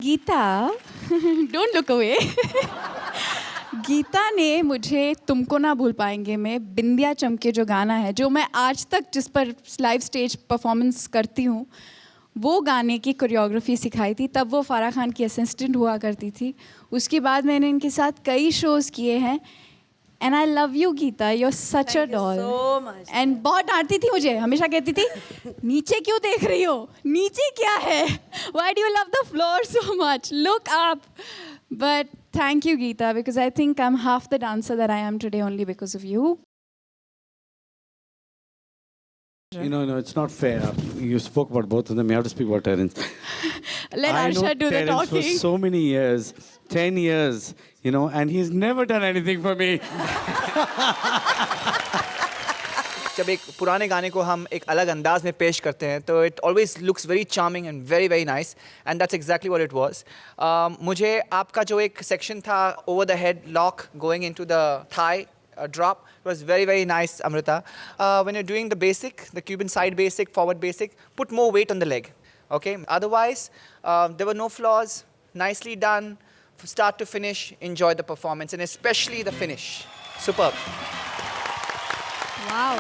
Gita don't look away Geeta ने मुझे तुमको ना भूल पाएंगे में बिंदिया चमके जो गाना है, जो मैं आज तक जिस पर लाइव स्टेज परफॉर्मेंस करती हूँ, वो गाने की कोरियोग्राफी सिखाई थी। तब वो फारा खान की असिस्टेंट हुआ करती थी। उसके बाद मैंने इनके साथ कई शोज़ किए हैं। And I love you Geeta, you are such a doll. And बहुत डांटती थी मुझे, हमेशा कहती थी नीचे क्यों देख रही हो, नीचे क्या है, why do you love the floor so much, look up. But thank you Geeta, because I think I'm half the dancer that I am today only because of you. No, it's not fair. You spoke about both of them. You have to speak about Terence. Let Arsha do the Terence talking. for so many years, 10 years, and he's never done anything for me. जब एक पुराने गाने को हम एक अलग अंदाज में पेश करते हैं तो it always looks very charming and very very nice, and that's exactly what it was. मुझे आपका जो एक सेक्शन था over the head lock going into the thigh drop, it was very very nice, Amrita. When you're doing the basic, the Cuban side basic, forward basic, put more weight on the leg, okay? Otherwise there were no flaws, nicely done from start to finish. Enjoy the performance and especially the finish, superb. Wow.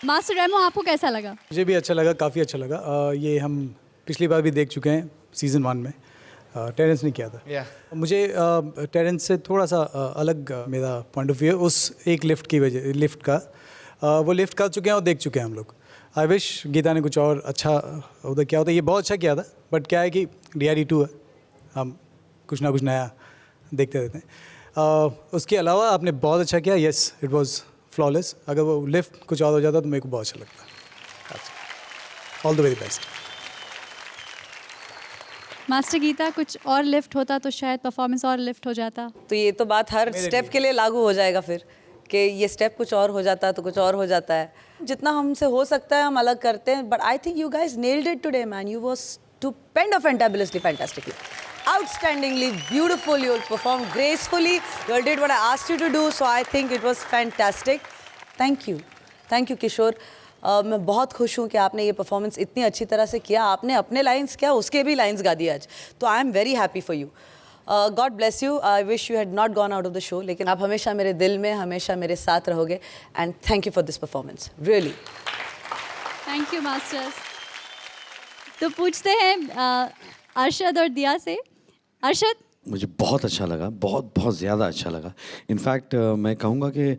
Master Remo, आपको कैसा लगा? मुझे भी अच्छा लगा, काफ़ी अच्छा लगा। ये हम पिछली बार भी देख चुके हैं सीज़न 1 में, टेरेंस ने किया था। मुझे टेरेंस से थोड़ा सा अलग मेरा पॉइंट ऑफ व्यू है उस एक लिफ्ट का। वो लिफ्ट कर चुके हैं और देख चुके हैं हम लोग। आई विश गीता ने कुछ और अच्छा उधर किया होता। ये बहुत अच्छा किया था, बट क्या है कि DRD 2 है, हम कुछ ना कुछ नया देखते रहते हैं। उसके अलावा आपने बहुत अच्छा किया। Yes, it was flawless. अगर वो लिफ्ट कुछ और हो जाता तो मेरे को बहुत अच्छा लगता। All the very best. Master Geeta, कुछ और लिफ्ट होता तो शायद परफॉर्मेंस और लिफ्ट हो जाता। तो ये तो बात हर स्टेप के लिए लागू हो जाएगा फिर, कि ये स्टेप कुछ और हो जाता तो कुछ और हो जाता है। जितना हमसे हो सकता है हम अलग करते हैं, but I think you guys nailed it today man. You was stupendous, fantabulously, fantastically, outstandingly beautiful. You all performed gracefully. You all did what I asked you to do, so I think it was fantastic. Thank you किशोर। मैं बहुत खुश हूँ कि आपने ये performance इतनी अच्छी तरह से किया। आपने अपने लाइंस क्या उसके भी लाइंस गा दिए आज, तो I am very happy for you. God bless you. I wish you had not gone out of the show, लेकिन आप हमेशा मेरे दिल में, हमेशा मेरे साथ रहोगे। And thank you for this performance, really. Thank you masters. तो पूछते हैं अरशद और दिया से। अरशद, मुझे बहुत अच्छा लगा, बहुत बहुत ज़्यादा अच्छा लगा। इनफैक्ट मैं कहूँगा कि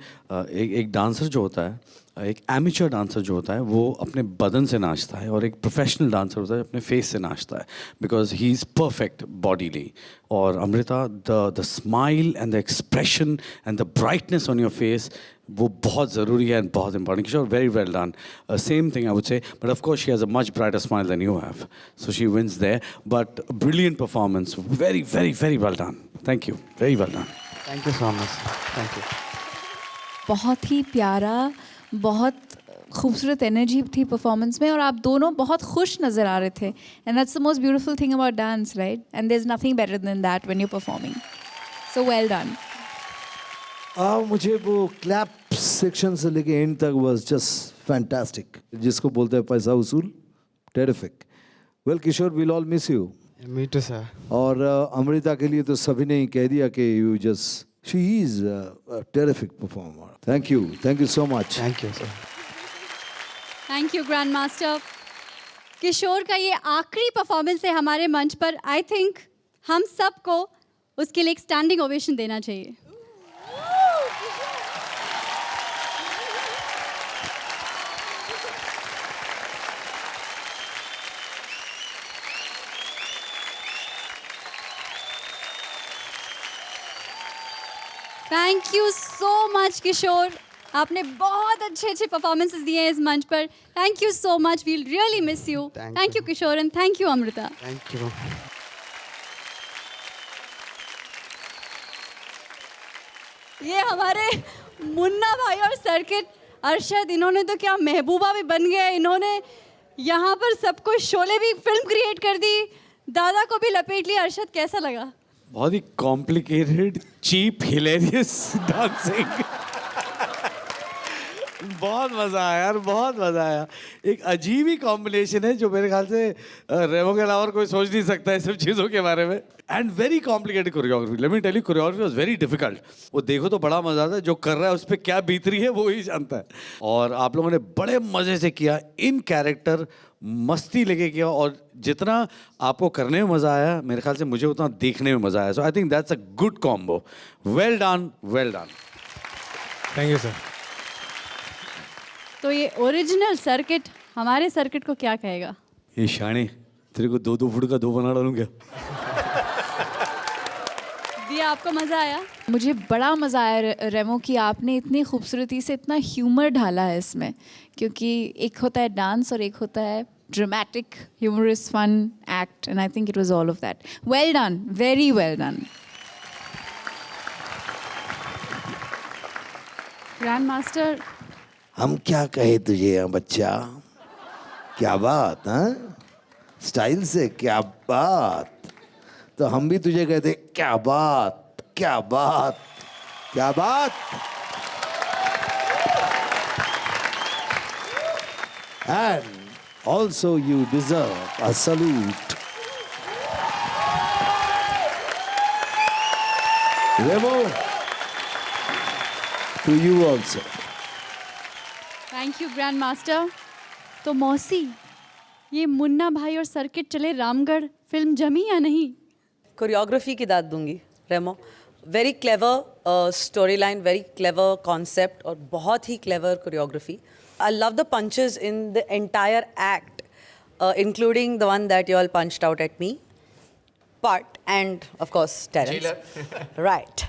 एक डांसर जो होता है, एक एमेच्योर डांसर जो होता है, वो अपने बदन से नाचता है, और एक प्रोफेशनल डांसर होता है अपने फेस से नाचता है, because he is perfect bodily. और Amrita, the smile and the expression and the brightness on your face, वो बहुत ज़रूरी है एंड बहुत important. Kishore, very well done. Same thing I would say, but of course she has a much brighter smile than you have, so she wins there. But brilliant performance, very very very well done. Thank you, very well done. Thank you so much. Thank you. बहुत ही प्यारा, बहुत खूबसूरत energy थी performance में, और आप दोनों बहुत खुश नज़र आ रहे थे। And that's the most beautiful thing about dance, right? And there is nothing better than that when you performing. So well done. मुझे वो क्लैप सेक्शन से लेके एंड तक वाज जस्ट फैंटास्टिक, जिसको बोलते हैं पैसा वसूल, terrific. Well Kishore, will all miss you. Me too sir. और अमृता के लिए तो सभी ने ही कह दिया कि you just, she is a terrific performer. Thank you so much. Thank you sir. Thank you grand master. Kishore का ये आखिरी परफॉर्मेंस है हमारे मंच पर। आई थिंक हम सबको उसके लिए एक स्टैंडिंग ओवेशन देना चाहिए। Thank you so much Kishore, आपने बहुत अच्छे परफॉर्मेंसेस दिए हैं इस मंच पर। Thank you so much, we'll really miss you. Thank you Kishore, and thank you Amrita. Thank you. ये हमारे मुन्ना भाई और सर्किट अरशद, इन्होंने तो क्या महबूबा भी बन गए। इन्होंने यहाँ पर सबको शोले भी फिल्म क्रिएट कर दी, दादा को भी लपेट लिया। अरशद, कैसा लगा? बहुत ही कॉम्प्लिकेटेड, चीप, हिलेरियस डांसिंग। बहुत मज़ा आया यार, बहुत मज़ा आया। एक अजीब ही कॉम्बिनेशन है जो मेरे ख्याल से रेमो के अलावा और कोई सोच नहीं सकता है सब चीज़ों के बारे में। And very complicated choreography, let me tell you, choreography was very difficult. वो देखो तो बड़ा मज़ा आता है, जो कर रहा है उस पर क्या बीत रही है वो ही जानता है। और आप लोगों ने बड़े मज़े से किया, इन कैरेक्टर मस्ती लेके किया, और जितना आपको करने में मज़ा आया मेरे ख्याल से मुझे उतना देखने में मज़ा आया। So I think that's a good combo. Well done, well done. Thank you sir. तो ये ओरिजिनल सर्किट हमारे सर्किट को क्या कहेगा? ये शाने, तेरे को 2-2 फुट का 2 बना डालूं क्या? दिया, आपको मज़ा आया? मुझे बड़ा मज़ा आया रेमो कि आपने इतनी खूबसूरती से इतना ह्यूमर ढाला है इसमें, क्योंकि एक होता है डांस और एक होता है dramatic humorous fun act, and I think it was all of that. Well done, very well done. Grand master, हम क्या कहे तुझे बच्चा, क्या बात, हाँ स्टाइल से, क्या बात। तो हम भी तुझे कहते क्या बात, क्या बात, क्या बात। And also you deserve a salute. Remo, to you also. Thank you grand master. तो मौसी, ये मुन्ना भाई और सर्किट चले रामगढ़ फिल्म जमी या नहीं? कोरियोग्राफी की दाद दूंगी Remo. Very clever story line, very clever concept और बहुत ही clever choreography. I love the punches in the entire act, including the one that you all punched out at me but, and of course Terence, right.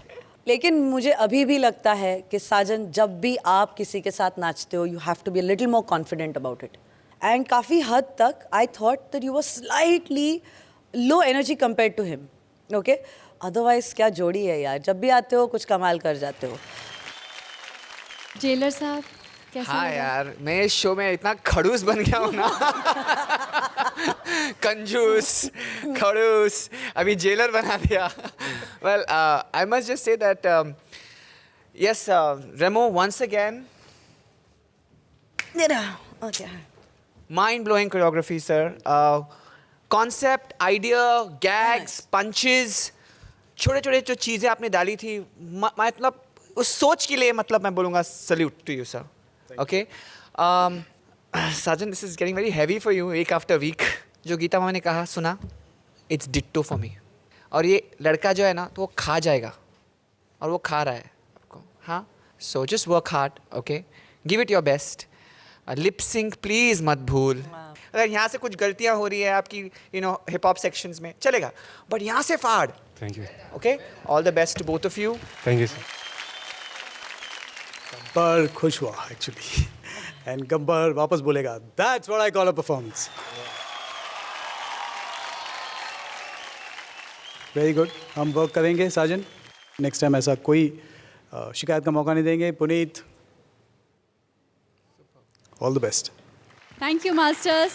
लेकिन मुझे अभी भी लगता है कि साजन, जब भी आप किसी के साथ नाचते हो, you have to be a little more confident about it. And काफ़ी हद तक I thought that you were slightly low energy compare to him, okay. Otherwise क्या जोड़ी है यार, जब भी आते हो कुछ कमाल कर जाते हो। जेलर साहब, कैसा हाँ लगा? यार, मैं इस शो में इतना खड़ूस बन गया हूँ ना। कंजूस, खड़ूस, अभी जेलर बना दिया। Well, I must just say that yes, Remo once again, Okay. mind blowing choreography, sir. Concept, idea, gags, punches, छोटे छोटे जो चीज़ें आपने डाली थी, मतलब उस सोच के लिए, मतलब मैं बोलूँगा salute to you sir. Okay Sajan, this is getting very heavy for you week after week. जो गीता मामा ने कहा सुना, इट्स डिट्टो फॉर मी। और ये लड़का जो है ना, तो वो खा जाएगा, और वो खा रहा है आपको। हाँ, so just work hard, okay, give it your best. Lip sync please मत भूल। अगर यहाँ से कुछ गलतियाँ हो रही है आपकी, you know, hip hop sections में चलेगा, बट यहाँ से फाड़। Thank you. Okay, all the best to both of you. Thank you sir. Gabbar खुश हुआ एक्चुअली, एंड गब्बर वापस बोलेगा, that's what I call a performance. Very good, हम वर्क करेंगे साजन, नेक्स्ट टाइम ऐसा कोई शिकायत का मौका नहीं देंगे। Puneet, all the best. Thank you masters.